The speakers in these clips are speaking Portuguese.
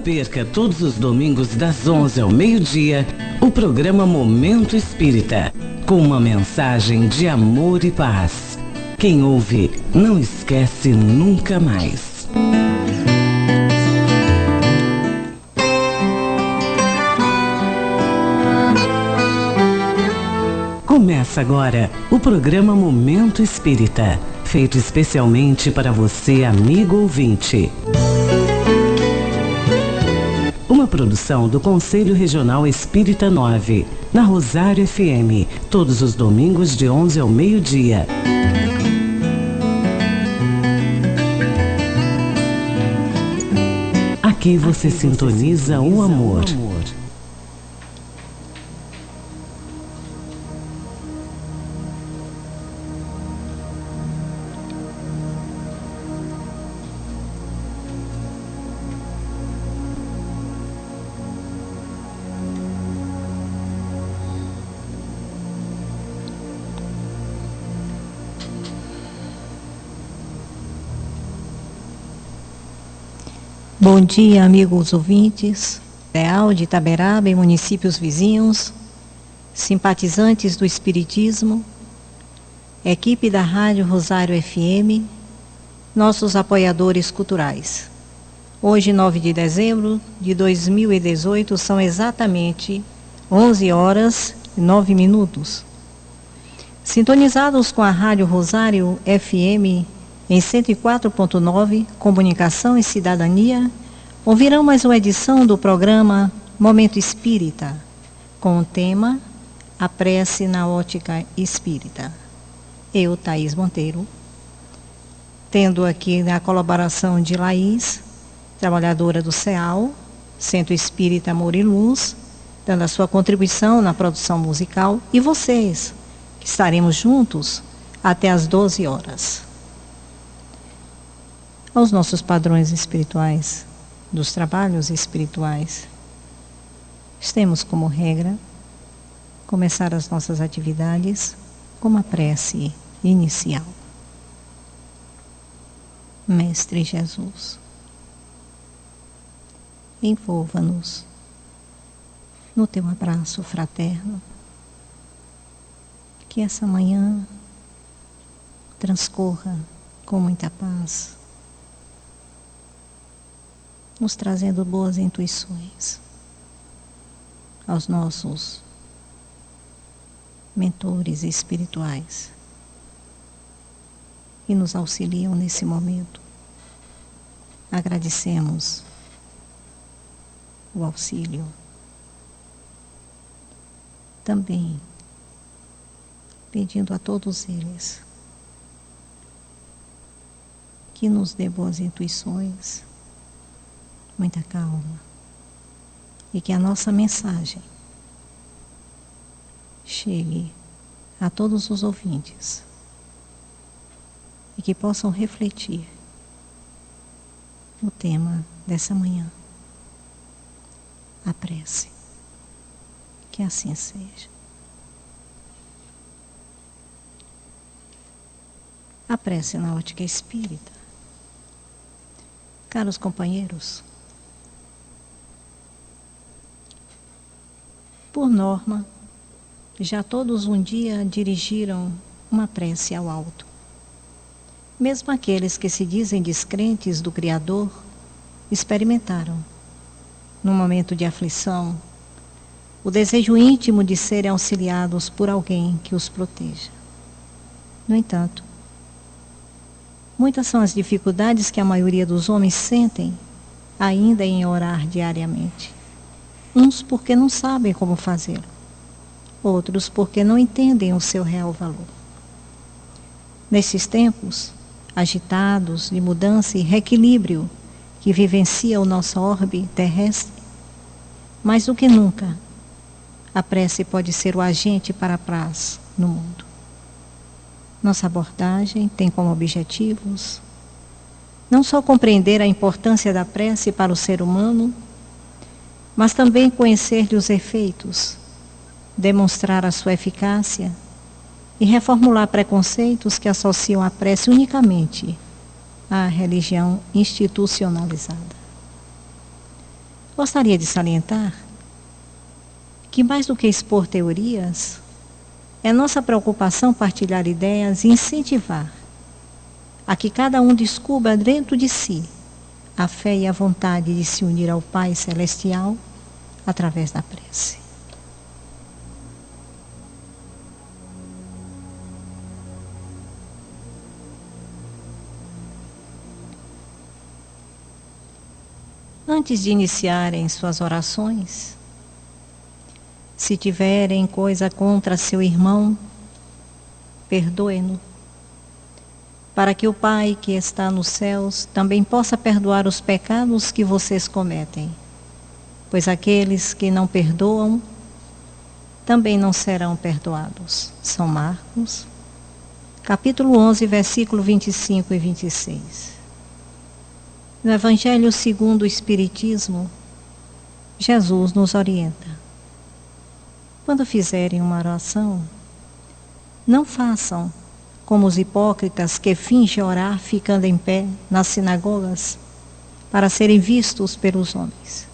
perca todos os domingos das 11 ao meio-dia o programa Momento Espírita, com uma mensagem de amor e paz. Quem ouve não esquece nunca mais. Começa agora o programa Momento Espírita, feito especialmente para você, amigo ouvinte. Uma produção do Conselho Regional Espírita 9, na Rosário FM, todos os domingos de 11 ao meio-dia. Aqui você sintoniza o amor. Bom dia, amigos ouvintes, Leal de Itaberaba e municípios vizinhos, simpatizantes do Espiritismo, equipe da Rádio Rosário FM, nossos apoiadores culturais. Hoje, 9 de dezembro de 2018, são exatamente 11 horas e 9 minutos. Sintonizados com a Rádio Rosário FM em 104.9, Comunicação e Cidadania, ouvirão mais uma edição do programa Momento Espírita, com o tema A Prece na Ótica Espírita. Eu, Thaís Monteiro, tendo aqui a colaboração de Laís, trabalhadora do CEAL, Centro Espírita Amor e Luz, dando a sua contribuição na produção musical, e vocês, que estaremos juntos até às 12 horas. Aos nossos padrões espirituais, dos trabalhos espirituais, temos como regra começar as nossas atividades com uma prece inicial. Mestre Jesus, envolva-nos no teu abraço fraterno, que essa manhã transcorra com muita paz, nos trazendo boas intuições aos nossos mentores espirituais que nos auxiliam nesse momento. Agradecemos o auxílio. Também pedindo a todos eles que nos dê boas intuições, muita calma, e que a nossa mensagem chegue a todos os ouvintes e que possam refletir o tema dessa manhã, a prece. Que assim seja. A prece na ótica espírita. Caros companheiros, por norma, já todos um dia dirigiram uma prece ao alto. Mesmo aqueles que se dizem descrentes do Criador, experimentaram, num momento de aflição, o desejo íntimo de serem auxiliados por alguém que os proteja. No entanto, muitas são as dificuldades que a maioria dos homens sentem ainda em orar diariamente. Uns porque não sabem como fazê-lo, outros porque não entendem o seu real valor. Nesses tempos agitados de mudança e reequilíbrio que vivencia o nosso orbe terrestre, mais do que nunca, a prece pode ser o agente para a paz no mundo. Nossa abordagem tem como objetivos não só compreender a importância da prece para o ser humano, mas também conhecer-lhe os efeitos, demonstrar a sua eficácia e reformular preconceitos que associam a prece unicamente à religião institucionalizada. Gostaria de salientar que, mais do que expor teorias, é nossa preocupação partilhar ideias e incentivar a que cada um descubra dentro de si a fé e a vontade de se unir ao Pai Celestial através da prece. Antes de iniciarem suas orações, se tiverem coisa contra seu irmão, perdoem-no, para que o Pai que está nos céus também possa perdoar os pecados que vocês cometem, pois aqueles que não perdoam também não serão perdoados. São Marcos, capítulo 11, versículo 25 e 26. No Evangelho segundo o Espiritismo, Jesus nos orienta: quando fizerem uma oração, não façam como os hipócritas que fingem orar ficando em pé nas sinagogas para serem vistos pelos homens.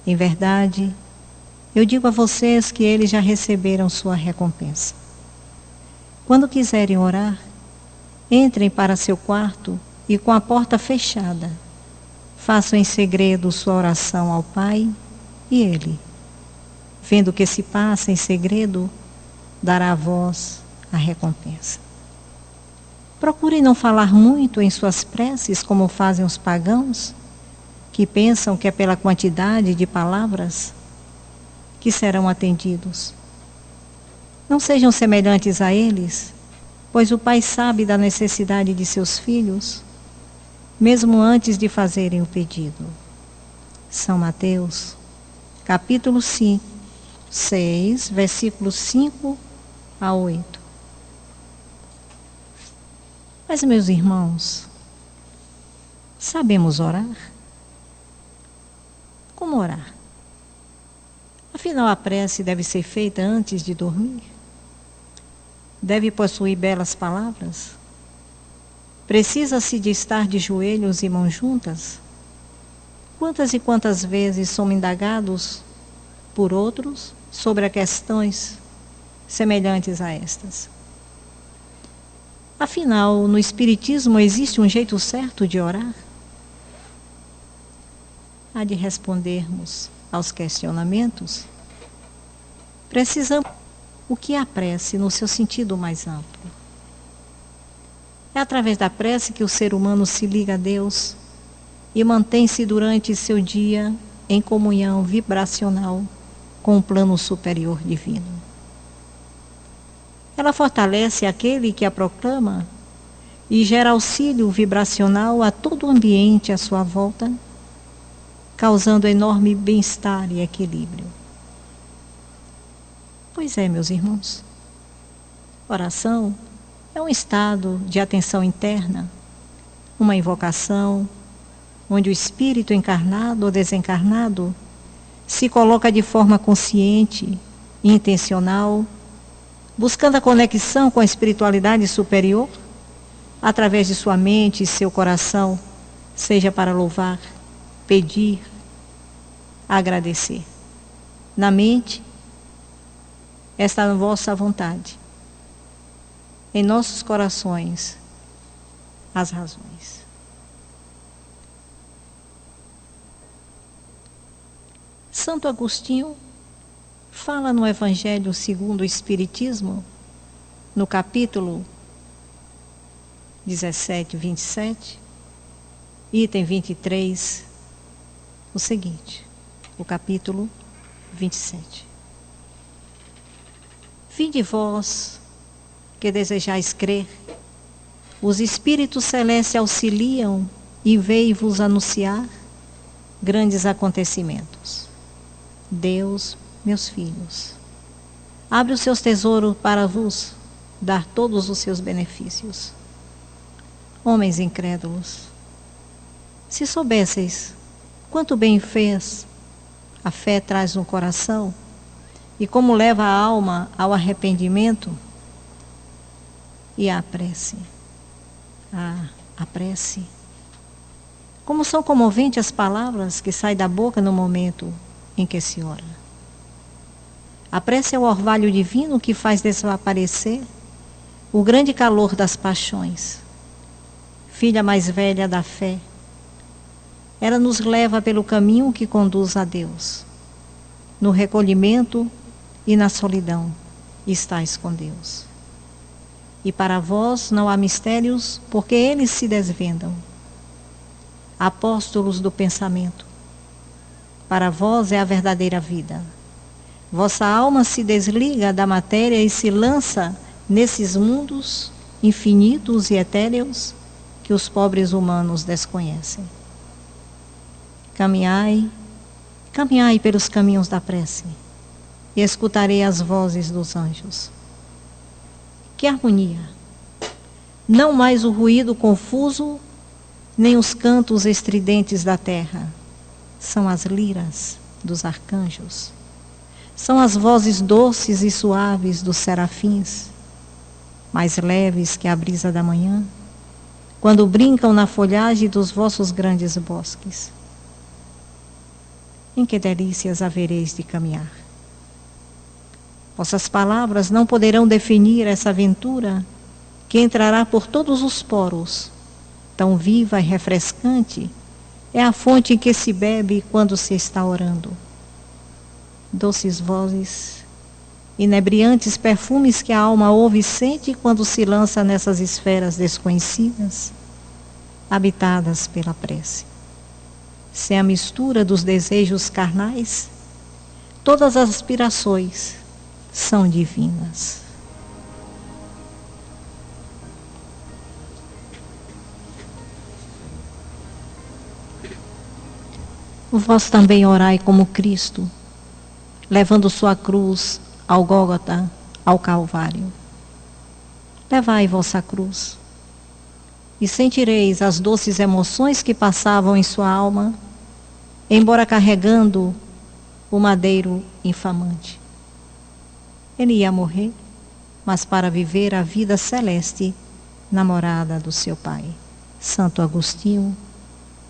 Em verdade, eu digo a vocês que eles já receberam sua recompensa. Quando quiserem orar, entrem para seu quarto e com a porta fechada, façam em segredo sua oração ao Pai, e Ele, vendo o que se passa em segredo, dará a vós a recompensa. Procurem não falar muito em suas preces como fazem os pagãos, que pensam que é pela quantidade de palavras que serão atendidos. Não sejam semelhantes a eles, pois o Pai sabe da necessidade de seus filhos, mesmo antes de fazerem o pedido. São Mateus, capítulo 6, versículos 5 a 8. Mas, meus irmãos, sabemos orar? Como orar? Afinal, a prece deve ser feita antes de dormir? Deve possuir belas palavras? Precisa-se de estar de joelhos e mãos juntas? Quantas e quantas vezes somos indagados por outros sobre questões semelhantes a estas? Afinal, no Espiritismo existe um jeito certo de orar? Há de respondermos aos questionamentos, precisamos o que é a prece no seu sentido mais amplo. É através da prece que o ser humano se liga a Deus e mantém-se durante seu dia em comunhão vibracional com o plano superior divino. Ela fortalece aquele que a proclama e gera auxílio vibracional a todo o ambiente à sua volta, causando enorme bem-estar e equilíbrio. Pois é, meus irmãos, oração é um estado de atenção interna, uma invocação, onde o espírito encarnado ou desencarnado se coloca de forma consciente e intencional, buscando a conexão com a espiritualidade superior, através de sua mente e seu coração, seja para louvar, pedir, agradecer. Na mente, está a vossa vontade. Em nossos corações, as razões. Santo Agostinho fala no Evangelho segundo o Espiritismo, no capítulo 17, 27, item 23, o seguinte, o capítulo 27. Vinde vós, que desejais crer, os Espíritos Celestes auxiliam e veio-vos anunciar grandes acontecimentos. Deus, meus filhos, abre os seus tesouros para vos dar todos os seus benefícios. Homens incrédulos, se soubesseis quanto bem fez a fé traz no coração e como leva a alma ao arrependimento e à prece. A prece, Como são comoventes as palavras que saem da boca no momento em que se ora. A prece é o orvalho divino que faz desaparecer o grande calor das paixões. Filha mais velha da fé, ela nos leva pelo caminho que conduz a Deus. No recolhimento e na solidão estais com Deus. E para vós não há mistérios, porque eles se desvendam. Apóstolos do pensamento, para vós é a verdadeira vida. Vossa alma se desliga da matéria e se lança nesses mundos infinitos e etéreos que os pobres humanos desconhecem. Caminhai, caminhai pelos caminhos da prece, e escutarei as vozes dos anjos. Que harmonia! Não mais o ruído confuso, nem os cantos estridentes da terra. São as liras dos arcanjos. São as vozes doces e suaves dos serafins, mais leves que a brisa da manhã, quando brincam na folhagem dos vossos grandes bosques. Em que delícias havereis de caminhar! Vossas palavras não poderão definir essa aventura que entrará por todos os poros. Tão viva e refrescante é a fonte em que se bebe quando se está orando. Doces vozes, inebriantes perfumes que a alma ouve e sente quando se lança nessas esferas desconhecidas, habitadas pela prece. Sem a mistura dos desejos carnais, todas as aspirações são divinas. Vós também orai como Cristo, levando sua cruz ao Gólgota, ao Calvário. Levai vossa cruz, e sentireis as doces emoções que passavam em sua alma, embora carregando o madeiro infamante. Ele ia morrer, mas para viver a vida celeste na morada do seu Pai. Santo Agostinho,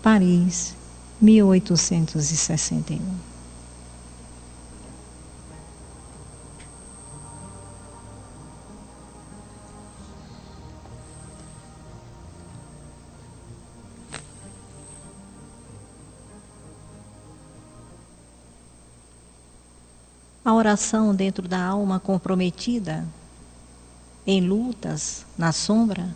Paris, 1861. A oração dentro da alma comprometida, em lutas, na sombra,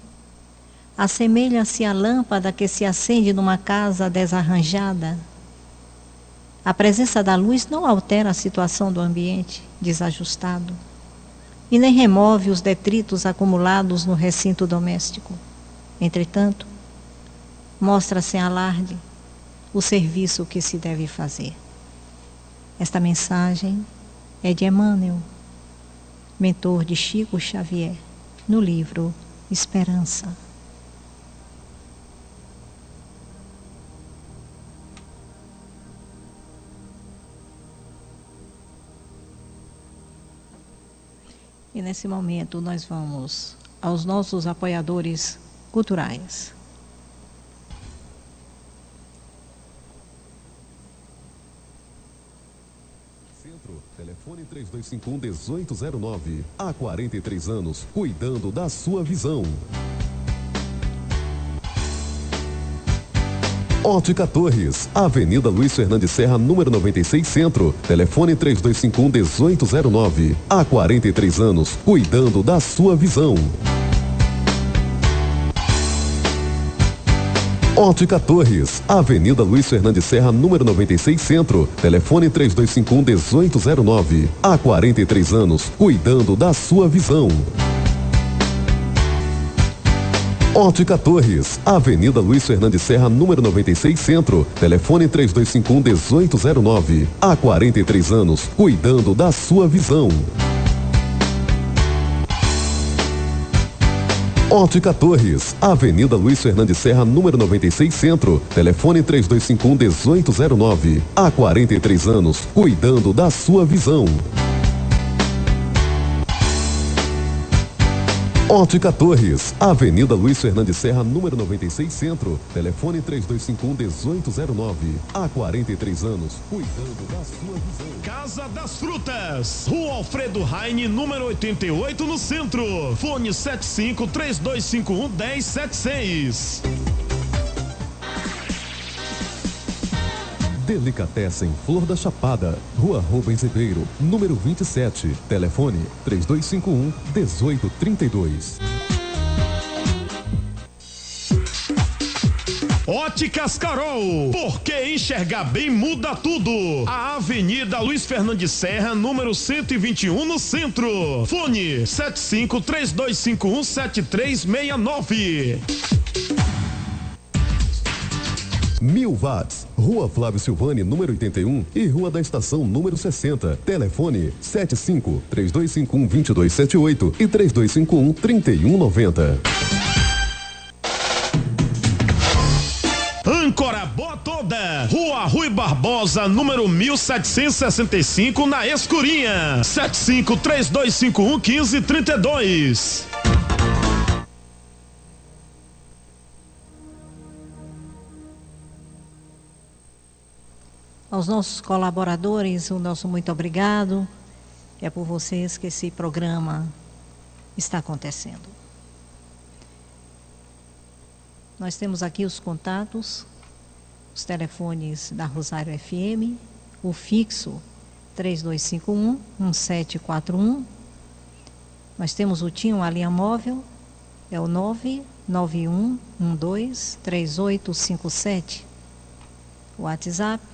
assemelha-se à lâmpada que se acende numa casa desarranjada. A presença da luz não altera a situação do ambiente desajustado e nem remove os detritos acumulados no recinto doméstico. Entretanto, mostra sem alarde o serviço que se deve fazer. Esta mensagem é de Emmanuel, mentor de Chico Xavier, no livro Esperança. E nesse momento nós vamos aos nossos apoiadores culturais. Telefone 3251-1809. Há 43 anos, cuidando da sua visão. Ótica Torres, Avenida Luiz Fernandes Serra, número 96 Centro. Telefone 3251-1809. Há 43 anos, cuidando da sua visão. Ótica Torres, Avenida Luiz Fernandes Serra, número 96 Centro. Telefone 3251-1809. Há 43 anos, cuidando da sua visão. Ótica Torres, Avenida Luiz Fernandes Serra, número 96 Centro. Telefone 3251-1809. Há 43 anos, cuidando da sua visão. Ótica Torres, Avenida Luiz Fernandes Serra, número 96 Centro. Telefone 3251-1809. Há 43 anos, cuidando da sua visão. Ótica Torres, Avenida Luiz Fernandes Serra, número 96 Centro. Telefone 3251-1809. Há 43 anos, cuidando da sua visão. Casa das Frutas, Rua Alfredo Raine, número 88, no centro. Fone 75-3251-1076. Delicatessen Flor da Chapada, Rua Rubens Ribeiro, número 27. Telefone 3251-1832. Óticas Carol, porque enxergar bem muda tudo. A Avenida Luiz Fernandes Serra, número 121, no centro. Fone 75-3251-7369. 1000 watts, Rua Flávio Silvani, número 81 e Rua da Estação, número 60. Telefone 75-3251-2278 e 3251-3190. Âncora Boa Toda, Rua Rui Barbosa, número 1765, na Escurinha. 75-3251-1532. Aos nossos colaboradores, o nosso muito obrigado. É por vocês que esse programa está acontecendo. Nós temos aqui os contatos, os telefones da Rosário FM, o fixo 3251-1741. Nós temos o TIM, a linha móvel, é o 991123857. O WhatsApp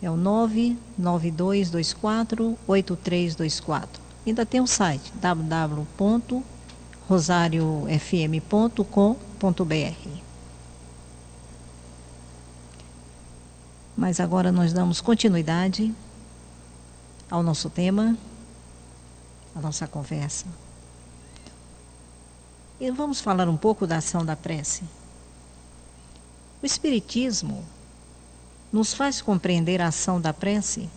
é o 992248324. Ainda tem o site www.rosariofm.com.br. Mas agora nós damos continuidade ao nosso tema, à nossa conversa. E vamos falar um pouco da ação da prece. O Espiritismo nos faz compreender a ação da prece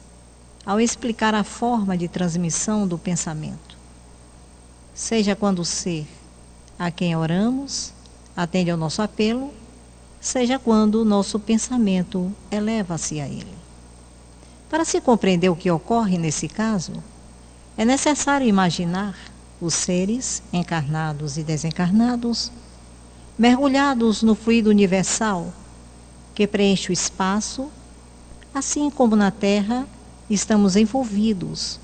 ao explicar a forma de transmissão do pensamento. Seja quando o ser a quem oramos atende ao nosso apelo, seja quando o nosso pensamento eleva-se a ele. Para se compreender o que ocorre nesse caso, é necessário imaginar os seres, encarnados e desencarnados, mergulhados no fluido universal que preenche o espaço, assim como na Terra estamos envolvidos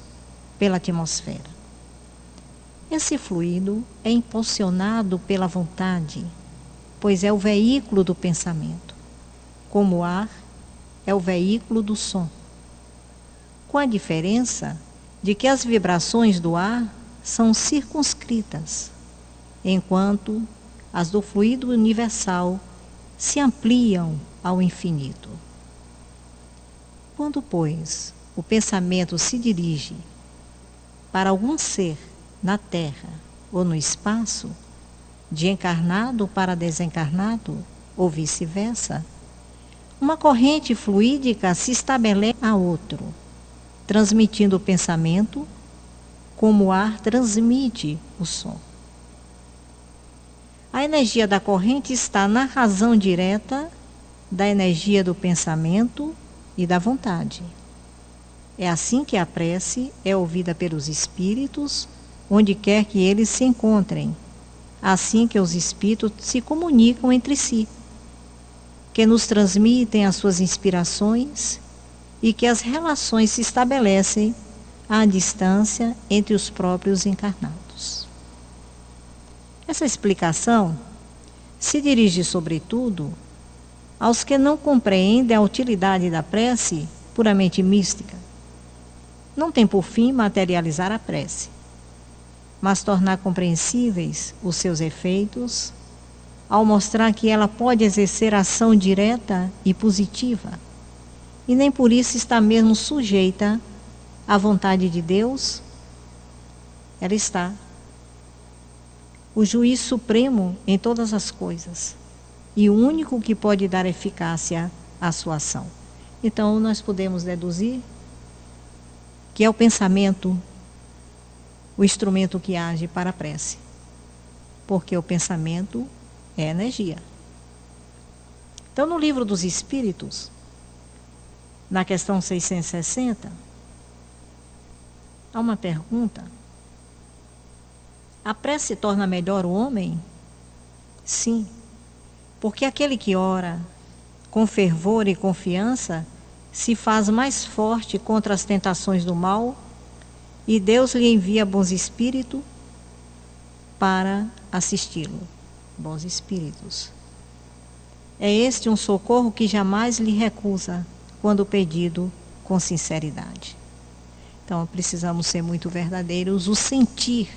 pela atmosfera. Esse fluido é impulsionado pela vontade, pois é o veículo do pensamento, como o ar é o veículo do som. Com a diferença de que as vibrações do ar são circunscritas, enquanto as do fluido universal se ampliam ao infinito. Quando, pois, o pensamento se dirige para algum ser na Terra ou no espaço, de encarnado para desencarnado, ou vice-versa, uma corrente fluídica se estabelece a outro, transmitindo o pensamento como o ar transmite o som. A energia da corrente está na razão direta da energia do pensamento e da vontade. É assim que a prece é ouvida pelos espíritos, onde quer que eles se encontrem, assim que os espíritos se comunicam entre si, que nos transmitem as suas inspirações e que as relações se estabelecem à distância entre os próprios encarnados. Essa explicação se dirige, sobretudo, aos que não compreendem a utilidade da prece puramente mística. Não tem por fim materializar a prece, mas tornar compreensíveis os seus efeitos, ao mostrar que ela pode exercer ação direta e positiva, e nem por isso está mesmo sujeita à vontade de Deus. Ela está o juiz supremo em todas as coisas e o único que pode dar eficácia à sua ação. Então, nós podemos deduzir que é o pensamento o instrumento que age para a prece. porque o pensamento é energia. Então, no Livro dos Espíritos, na questão 660, há uma pergunta: a prece torna melhor o homem? Sim, porque aquele que ora com fervor e confiança se faz mais forte contra as tentações do mal, e Deus lhe envia bons espíritos para assisti-lo. Bons espíritos. É este um socorro que jamais lhe recusa quando pedido com sinceridade. Então, precisamos ser muito verdadeiros, o sentir,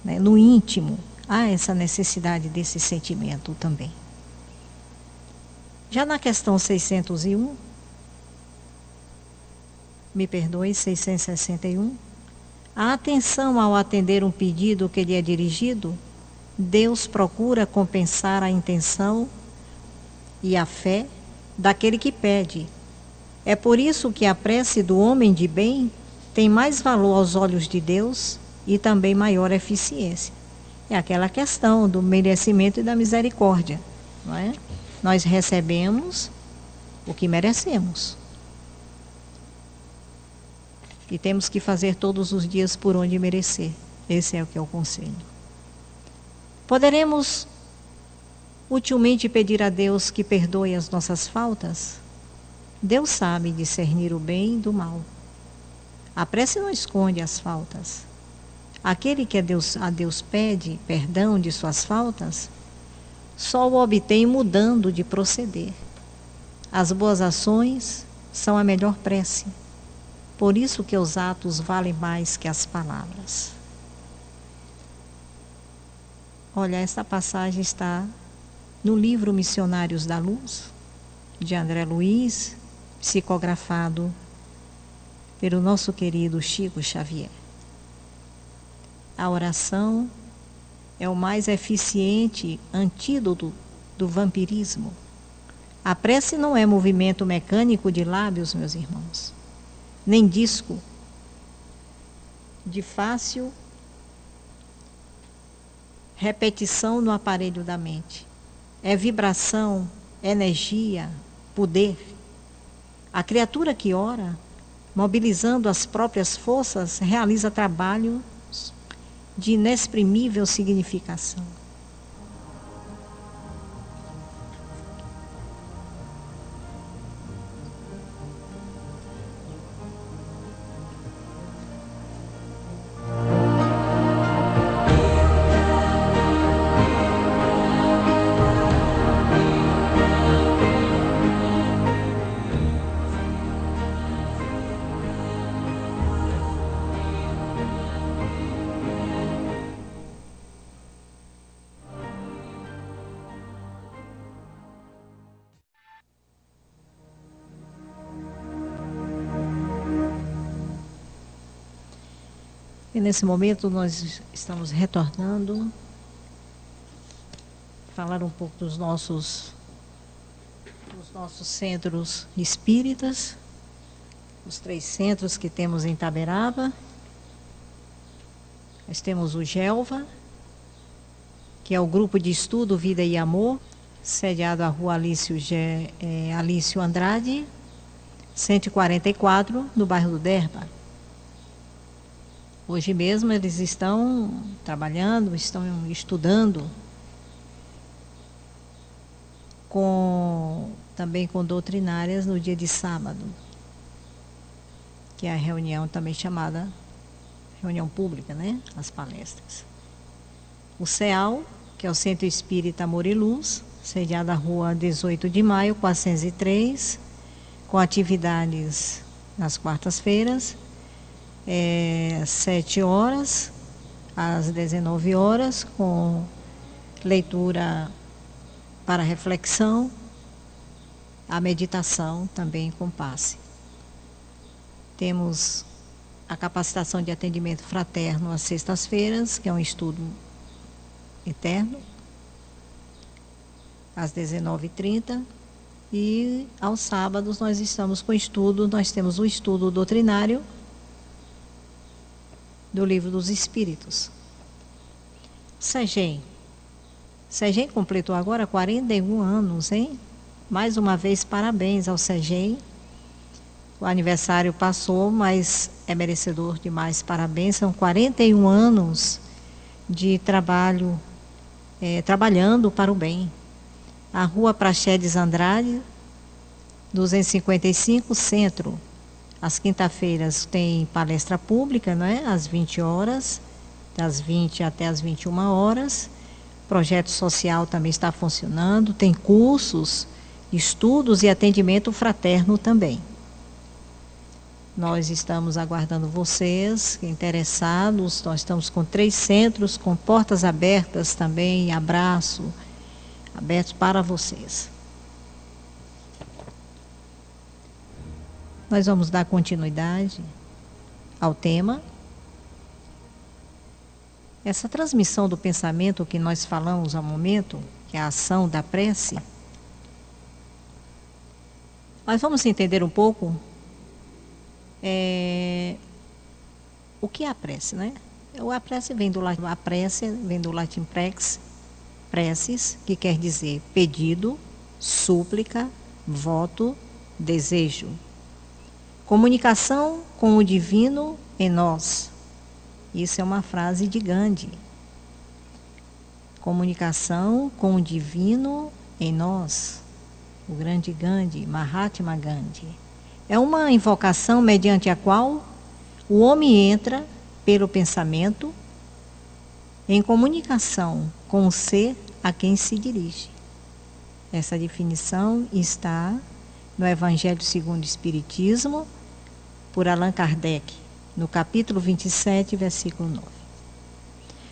né, no íntimo, há essa necessidade desse sentimento também. Já na questão 601, 661, a atenção ao atender um pedido que lhe é dirigido, Deus procura compensar a intenção e a fé daquele que pede. É por isso que a prece do homem de bem tem mais valor aos olhos de Deus e também maior eficiência. É aquela questão do merecimento e da misericórdia, não é? Nós recebemos o que merecemos. E temos que fazer todos os dias por onde merecer. Esse é o que eu aconselho. Poderemos utilmente pedir a Deus que perdoe as nossas faltas? Deus sabe discernir o bem do mal. A prece não esconde as faltas. Aquele que a Deus pede perdão de suas faltas, só o obtém mudando de proceder. As boas ações são a melhor prece. Por isso que os atos valem mais que as palavras. Olha, esta passagem está no livro Missionários da Luz, de André Luiz, psicografado pelo nosso querido Chico Xavier. A oração é o mais eficiente antídoto do vampirismo. A prece não é movimento mecânico de lábios, meus irmãos, nem disco de fácil repetição no aparelho da mente. É vibração, energia, poder. A criatura que ora, mobilizando as próprias forças, realiza trabalhos de inexprimível significação. E nesse momento nós estamos retornando, falar um pouco dos nossos centros espíritas, os 3 centros que temos em Itaberaba. Nós temos o GELVA, que é o Grupo de Estudo Vida e Amor, sediado à rua Alício Andrade, 144, no bairro do Derba. Hoje mesmo eles estão trabalhando, estão estudando também com doutrinárias no dia de sábado, que é a reunião também chamada reunião pública, né? As palestras. O CEAL, que é o Centro Espírita Amor e Luz, sediado à rua 18 de maio, 403, com atividades nas quartas-feiras, 7 horas às 19 horas, com leitura para reflexão, a meditação também com passe. Temos a capacitação de atendimento fraterno às sextas-feiras, que é um estudo eterno, às 19h30, e aos sábados nós estamos com estudo, nós temos o estudo doutrinário do Livro dos Espíritos. SEGEM, Sergem completou agora 41 anos, hein? Mais uma vez, parabéns ao Sergem. O aniversário passou, mas é merecedor de mais parabéns. São 41 anos de trabalho, trabalhando para o bem. A Rua Praxedes Andrade, 255, Centro. Às quinta-feiras tem palestra pública, né? Às 20 horas, das 20 até as 21 horas. Projeto social também está funcionando, tem cursos, estudos e atendimento fraterno também. Nós estamos aguardando vocês, interessados. Nós estamos com 3 centros, com portas abertas também, abraço, abertos para vocês. Nós vamos dar continuidade ao tema. Essa transmissão do pensamento que nós falamos ao momento, que é a ação da prece, nós vamos entender um pouco o que é a prece, né? A prece vem do latim prex, preces, que quer dizer pedido, súplica, voto, desejo. Comunicação com o divino em nós. Isso é uma frase de Gandhi. Comunicação com o divino em nós. O grande Gandhi, Mahatma Gandhi. É uma invocação mediante a qual o homem entra, pelo pensamento, em comunicação com o ser a quem se dirige. Essa definição está no Evangelho segundo o Espiritismo, por Allan Kardec, no capítulo 27, versículo 9.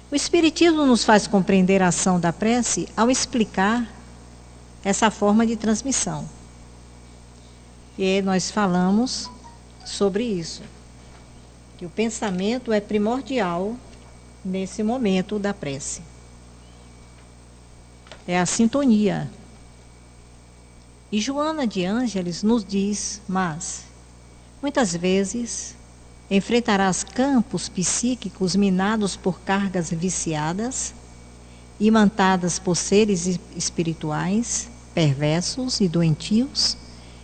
O Espiritismo nos faz compreender a ação da prece ao explicar essa forma de transmissão. E nós falamos sobre isso, que o pensamento é primordial nesse momento da prece. É a sintonia. E Joana de Ângeles nos diz, mas, muitas vezes, enfrentarás campos psíquicos minados por cargas viciadas, imantadas por seres espirituais, perversos e doentios,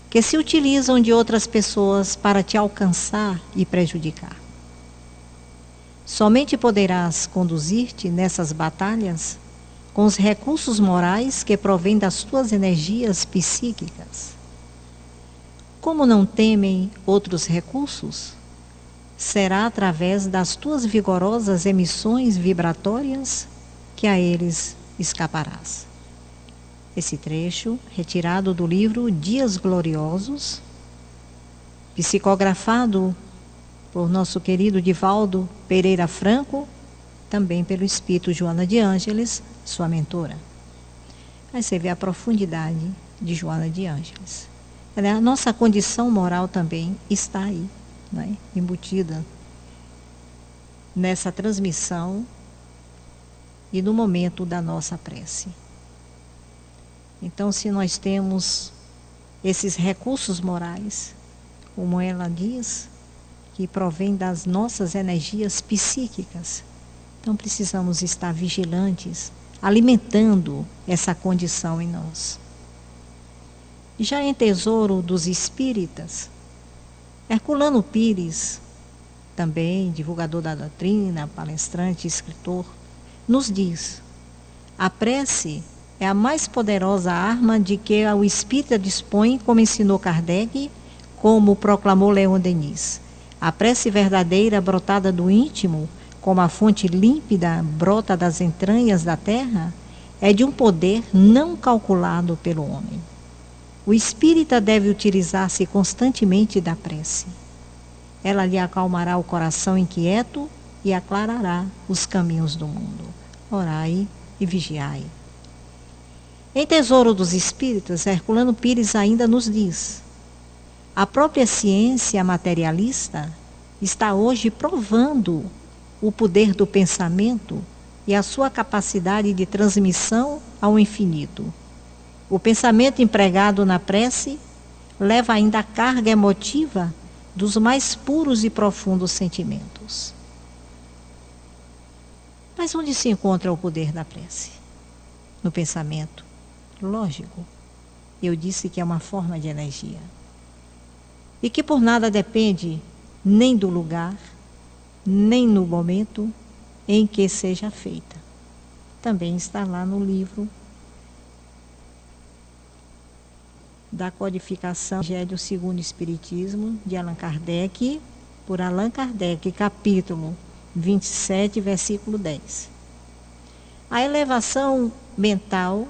que se utilizam de outras pessoas para te alcançar e prejudicar. Somente poderás conduzir-te nessas batalhas com os recursos morais que provêm das tuas energias psíquicas. Como não temem outros recursos, será através das tuas vigorosas emissões vibratórias que a eles escaparás. Esse trecho, retirado do livro Dias Gloriosos, psicografado por nosso querido Divaldo Pereira Franco, também pelo espírito Joana de Ângeles, sua mentora. Aí você vê a profundidade de Joana de Ângeles. A nossa condição moral também está aí, né, embutida nessa transmissão e no momento da nossa prece. Então, se nós temos esses recursos morais, como ela diz, que provém das nossas energias psíquicas, então precisamos estar vigilantes, alimentando essa condição em nós. Já em Tesouro dos Espíritas, Herculano Pires, também divulgador da doutrina, palestrante, escritor, nos diz: a prece é a mais poderosa arma de que o espírita dispõe, como ensinou Kardec, como proclamou Leon Denis. A prece verdadeira, brotada do íntimo, como a fonte límpida brota das entranhas da terra, é de um poder não calculado pelo homem. O espírita deve utilizar-se constantemente da prece. Ela lhe acalmará o coração inquieto e aclarará os caminhos do mundo. Orai e vigiai. Em Tesouro dos Espíritas, Herculano Pires ainda nos diz: a própria ciência materialista está hoje provando o poder do pensamento e a sua capacidade de transmissão ao infinito. O pensamento empregado na prece leva ainda a carga emotiva dos mais puros e profundos sentimentos. Mas onde se encontra o poder da prece? no pensamento. Lógico, eu disse que é uma forma de energia. E que por nada depende nem do lugar, nem no momento em que seja feita. Também está lá no livro da codificação Evangelho segundo o Espiritismo, de Allan Kardec, por Allan Kardec, capítulo 27, versículo 10. A elevação mental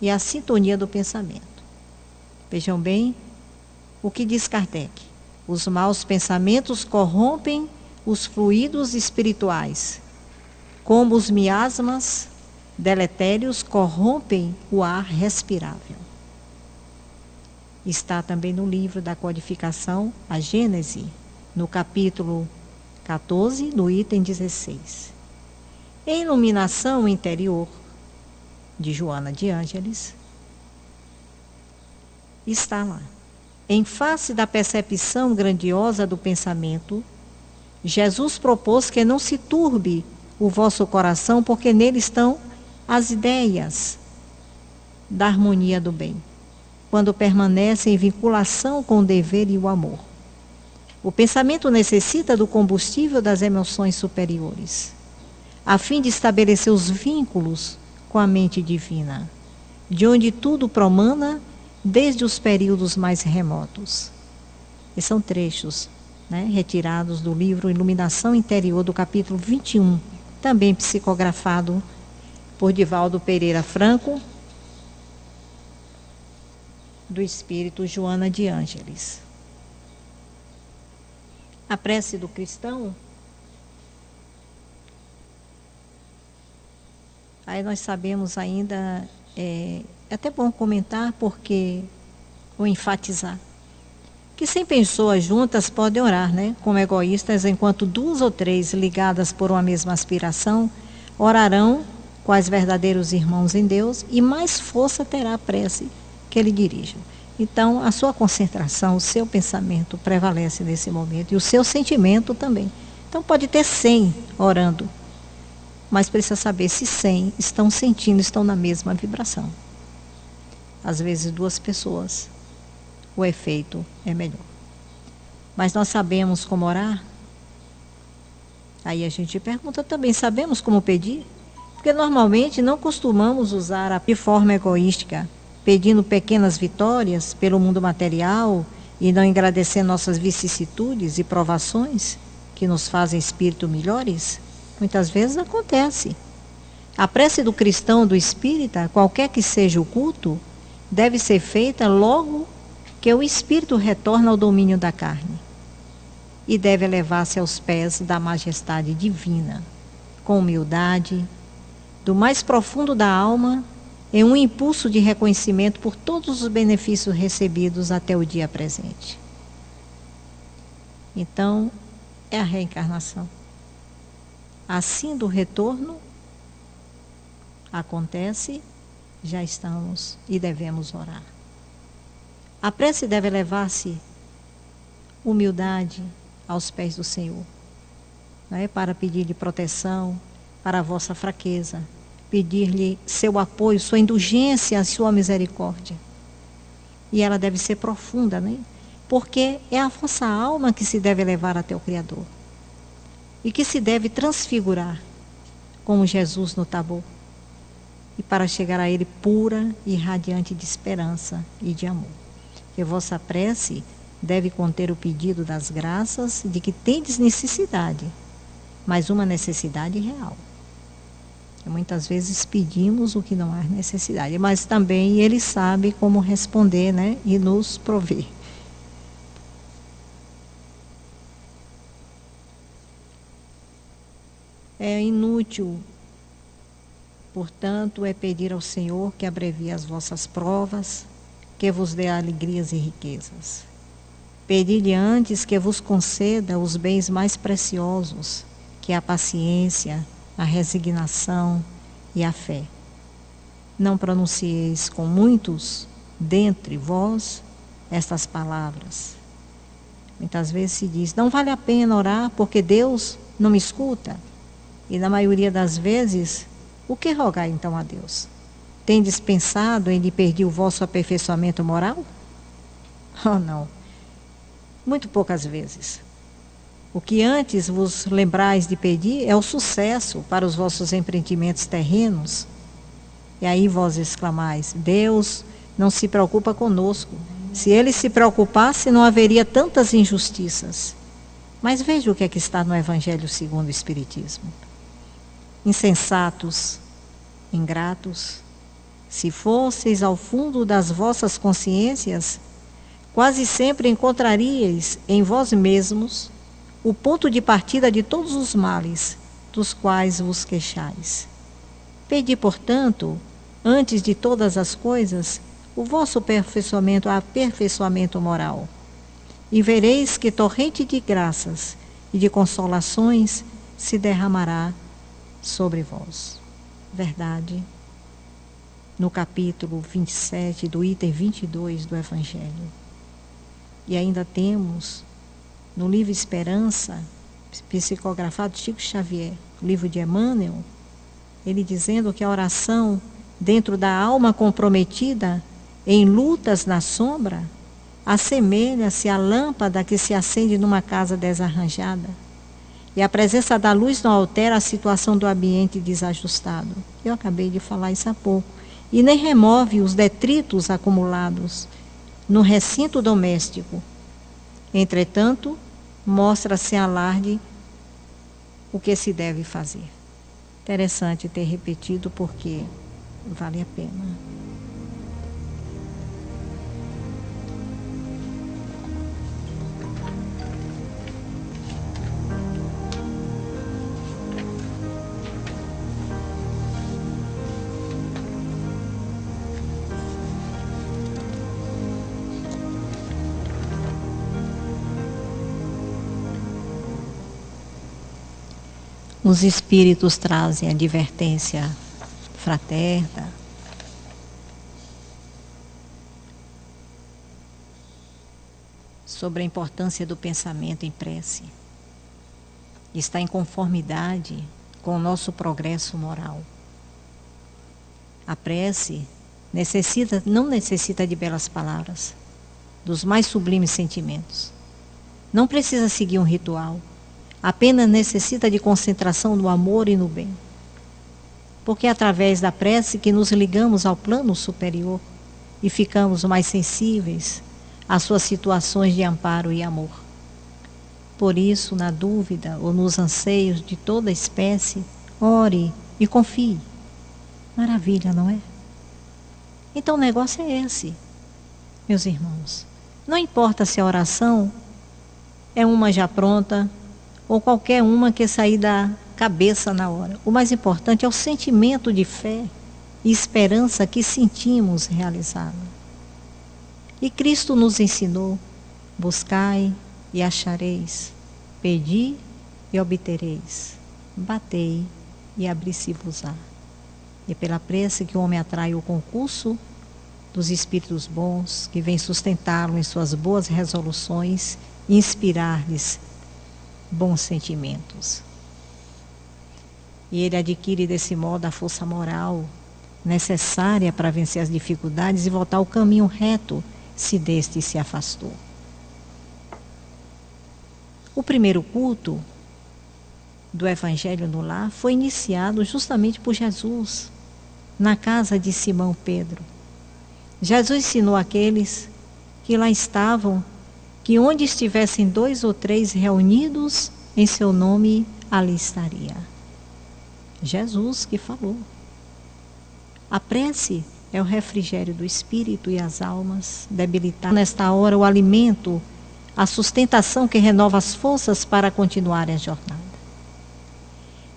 e a sintonia do pensamento. Vejam bem o que diz Kardec. Os maus pensamentos corrompem os fluidos espirituais, como os miasmas deletérios corrompem o ar respirável. Está também no livro da codificação, a Gênese, no capítulo 14, no item 16. Em Iluminação Interior, de Joana de Ângeles, está lá. Em face da percepção grandiosa do pensamento, Jesus propôs que não se turbe o vosso coração, porque nele estão as ideias da harmonia do bem, quando permanece em vinculação com o dever e o amor. O pensamento necessita do combustível das emoções superiores, a fim de estabelecer os vínculos com a mente divina, de onde tudo promana desde os períodos mais remotos. E são trechos, retirados do livro Iluminação Interior, do capítulo 21, também psicografado por Divaldo Pereira Franco, do espírito Joana de Ângeles. A prece do cristão, aí nós sabemos ainda, é até bom comentar ou enfatizar, que 100 pessoas juntas podem orar, como egoístas, enquanto 2 ou 3 ligadas por uma mesma aspiração orarão quais verdadeiros irmãos em Deus, e mais força terá a prece que ele dirige. Então, a sua concentração, o seu pensamento prevalece nesse momento, e o seu sentimento também. Então, pode ter 100 orando, mas precisa saber se 100 estão sentindo, estão na mesma vibração. Às vezes 2 pessoas, o efeito é melhor. Mas nós sabemos como orar? Aí a gente pergunta também, sabemos como pedir? Porque normalmente não costumamos usar de forma egoística, pedindo pequenas vitórias pelo mundo material e não agradecer nossas vicissitudes e provações que nos fazem espírito melhores. Muitas vezes acontece. A prece do cristão, do espírita, qualquer que seja o culto, deve ser feita logo que o espírito retorna ao domínio da carne, e deve elevar-se aos pés da majestade divina, com humildade, do mais profundo da alma, em um impulso de reconhecimento por todos os benefícios recebidos até o dia presente. Então, é a reencarnação. Assim do retorno acontece, já estamos e devemos orar. A prece deve levar-se humildade aos pés do Senhor, para pedir-lhe proteção para a vossa fraqueza, pedir-lhe seu apoio, sua indulgência, a sua misericórdia. E ela deve ser profunda, porque é a vossa alma que se deve levar até o Criador e que se deve transfigurar como Jesus no Tabor, e para chegar a Ele pura e radiante de esperança e de amor. Que vossa prece deve conter o pedido das graças de que tendes necessidade, mas uma necessidade real. E muitas vezes pedimos o que não há necessidade, mas também Ele sabe como responder, e nos prover. É inútil, portanto, é pedir ao Senhor que abrevie as vossas provas, que vos dê alegrias e riquezas. Pedi-lhe antes que vos conceda os bens mais preciosos, que é a paciência, a resignação e a fé. Não pronuncieis com muitos dentre vós estas palavras. Muitas vezes se diz, não vale a pena orar porque Deus não me escuta. E na maioria das vezes, o que rogar então a Deus? tendes pensado em lhe pedir o vosso aperfeiçoamento moral? Oh, não. Muito poucas vezes. O que antes vos lembrais de pedir é o sucesso para os vossos empreendimentos terrenos. E aí vós exclamais: Deus não se preocupa conosco. Se ele se preocupasse, não haveria tantas injustiças. Mas veja o que é que está no Evangelho segundo o Espiritismo. Insensatos, ingratos, se fosseis ao fundo das vossas consciências, quase sempre encontraríeis em vós mesmos o ponto de partida de todos os males dos quais vos queixais. Pedi, portanto, antes de todas as coisas, o vosso aperfeiçoamento moral, e vereis que torrente de graças e de consolações se derramará sobre vós. Verdade. No capítulo 27 do item 22 do Evangelho. E ainda temos no livro Esperança, psicografado de Chico Xavier, livro de Emmanuel, ele dizendo que a oração dentro da alma comprometida em lutas na sombra assemelha-se à lâmpada que se acende numa casa desarranjada. E a presença da luz não altera a situação do ambiente desajustado. Eu acabei de falar isso há pouco. E nem remove os detritos acumulados no recinto doméstico. Entretanto, mostra-se alarde o que se deve fazer. Interessante ter repetido porque vale a pena. Os espíritos trazem advertência fraterna, sobre a importância do pensamento em prece. Está em conformidade com o nosso progresso moral. A prece não necessita de belas palavras, dos mais sublimes sentimentos. Não precisa seguir um ritual. Apenas necessita de concentração no amor e no bem. Porque é através da prece que nos ligamos ao plano superior e ficamos mais sensíveis às suas situações de amparo e amor. Por isso, na dúvida ou nos anseios de toda espécie, ore e confie. Maravilha, não é? Então o negócio é esse, meus irmãos. Não importa se a oração é uma já pronta, ou qualquer uma que sair da cabeça na hora. O mais importante é o sentimento de fé e esperança que sentimos realizado. E Cristo nos ensinou: buscai e achareis, pedi e obtereis, batei e abri-se-vos-á. É pela prece que o homem atrai o concurso dos espíritos bons, que vem sustentá-lo em suas boas resoluções e inspirar-lhes bons sentimentos. E ele adquire desse modo a força moral necessária para vencer as dificuldades e voltar ao caminho reto, se deste se afastou. O primeiro culto do Evangelho no Lar foi iniciado justamente por Jesus, na casa de Simão Pedro. Jesus ensinou àqueles que lá estavam que onde estivessem 2 ou 3 reunidos em seu nome, ali estaria. Jesus que falou. A prece é o refrigério do espírito e as almas, debilitar nesta hora o alimento, a sustentação que renova as forças para continuar a jornada.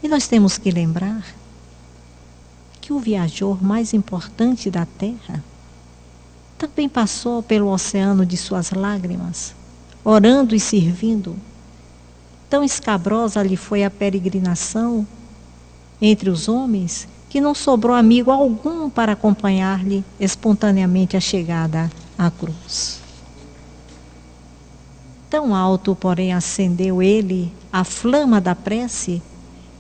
E nós temos que lembrar que o viajor mais importante da Terra também passou pelo oceano de suas lágrimas, orando e servindo. Tão escabrosa lhe foi a peregrinação entre os homens, que não sobrou amigo algum para acompanhar-lhe espontaneamente a chegada à cruz. Tão alto, porém, acendeu ele a flama da prece,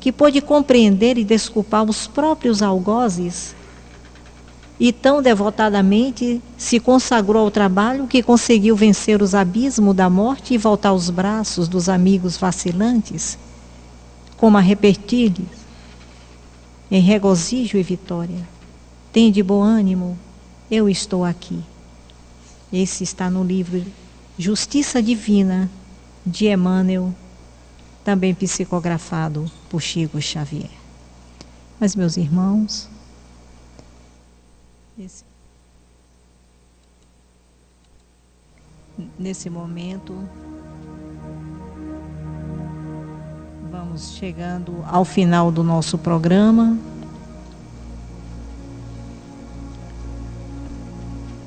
que pôde compreender e desculpar os próprios algozes e tão devotadamente se consagrou ao trabalho que conseguiu vencer os abismos da morte e voltar aos braços dos amigos vacilantes, como a repetir-lhes, em regozijo e vitória: tende bom ânimo, eu estou aqui. Esse está no livro Justiça Divina, de Emmanuel, também psicografado por Chico Xavier. Mas, meus irmãos, nesse momento, vamos chegando ao final do nosso programa.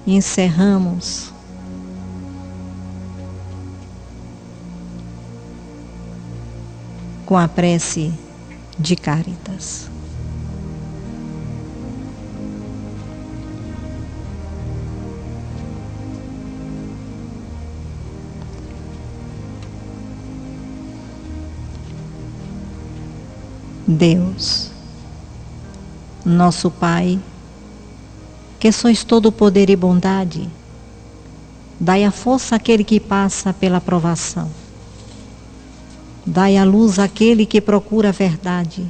E encerramos com a prece de Cáritas. Deus, nosso Pai, que sois todo poder e bondade, dai a força àquele que passa pela provação. Dai a luz àquele que procura a verdade,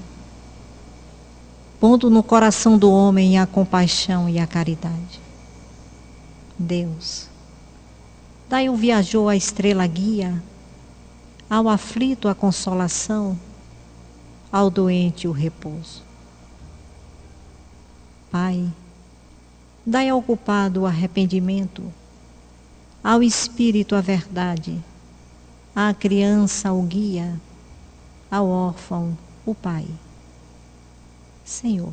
pondo no coração do homem a compaixão e a caridade. Deus, dai ao viajor a estrela guia, ao aflito a consolação, ao doente o repouso. Pai, dai ao culpado o arrependimento, ao espírito a verdade, à criança o guia, ao órfão o Pai. Senhor,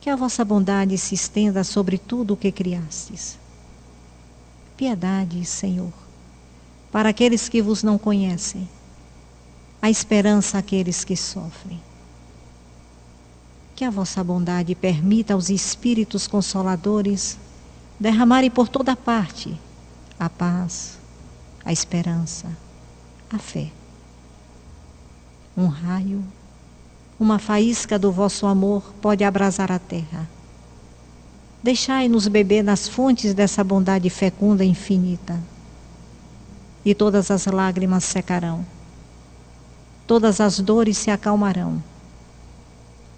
que a vossa bondade se estenda sobre tudo o que criastes. Piedade, Senhor, para aqueles que vos não conhecem, a esperança àqueles que sofrem. Que a vossa bondade permita aos espíritos consoladores derramarem por toda parte a paz, a esperança, a fé. Um raio, uma faísca do vosso amor pode abrasar a terra. Deixai-nos beber nas fontes dessa bondade fecunda e infinita, e todas as lágrimas secarão, todas as dores se acalmarão.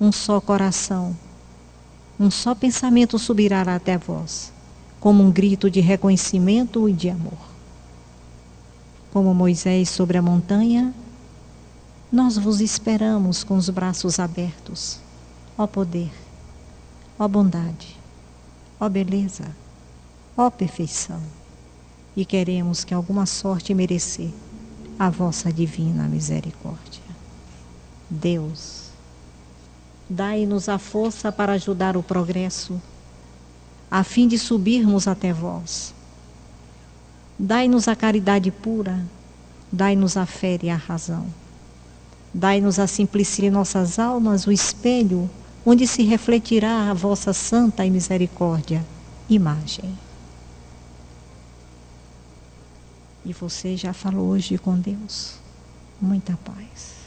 Um só coração, um só pensamento subirá até vós, como um grito de reconhecimento e de amor. Como Moisés sobre a montanha, nós vos esperamos com os braços abertos, ó poder, ó bondade, ó beleza, ó perfeição, e queremos que alguma sorte merecer a vossa divina misericórdia. Deus, dai-nos a força para ajudar o progresso, a fim de subirmos até vós. Dai-nos a caridade pura, dai-nos a fé e a razão. Dai-nos a simplicidade em nossas almas, o espelho onde se refletirá a vossa santa e misericórdia imagem. E você já falou hoje com Deus? Muita paz.